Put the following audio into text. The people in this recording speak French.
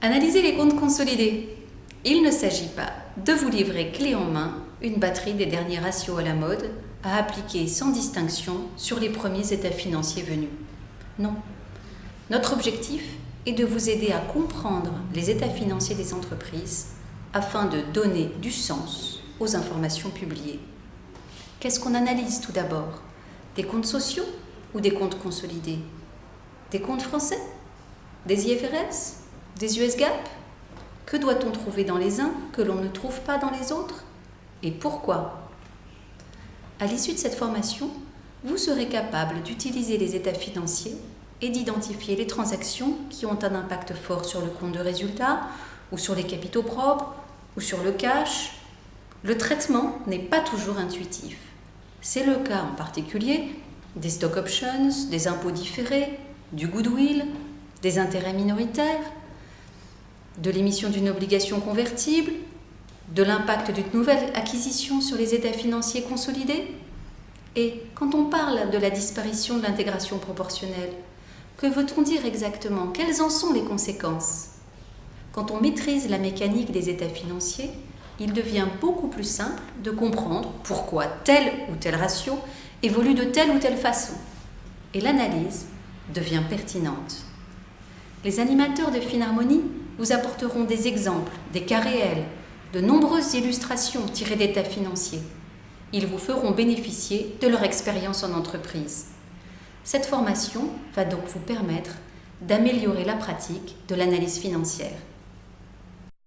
Analysez les comptes consolidés. Il ne s'agit pas de vous livrer clé en main une batterie des derniers ratios à la mode à appliquer sans distinction sur les premiers états financiers venus. Non. Notre objectif est de vous aider à comprendre les états financiers des entreprises afin de donner du sens aux informations publiées. Qu'est-ce qu'on analyse tout d'abord? Des comptes sociaux ou des comptes consolidés? Des comptes français? Des IFRS? Des US GAAP? Que doit-on trouver dans les uns que l'on ne trouve pas dans les autres? Et pourquoi? À l'issue de cette formation, vous serez capable d'utiliser les états financiers et d'identifier les transactions qui ont un impact fort sur le compte de résultat, ou sur les capitaux propres, ou sur le cash. Le traitement n'est pas toujours intuitif. C'est le cas en particulier des stock options, des impôts différés, du goodwill, des intérêts minoritaires, de l'émission d'une obligation convertible, de l'impact d'une nouvelle acquisition sur les états financiers consolidés. Et quand on parle de la disparition de l'intégration proportionnelle, que veut-on dire exactement? Quelles en sont les conséquences? Quand on maîtrise la mécanique des états financiers, il devient beaucoup plus simple de comprendre pourquoi tel ou tel ratio évolue de telle ou telle façon. Et l'analyse devient pertinente. Les animateurs de Finharmonie vous apporteront des exemples, des cas réels, de nombreuses illustrations tirées d'états financiers. Ils vous feront bénéficier de leur expérience en entreprise. Cette formation va donc vous permettre d'améliorer la pratique de l'analyse financière.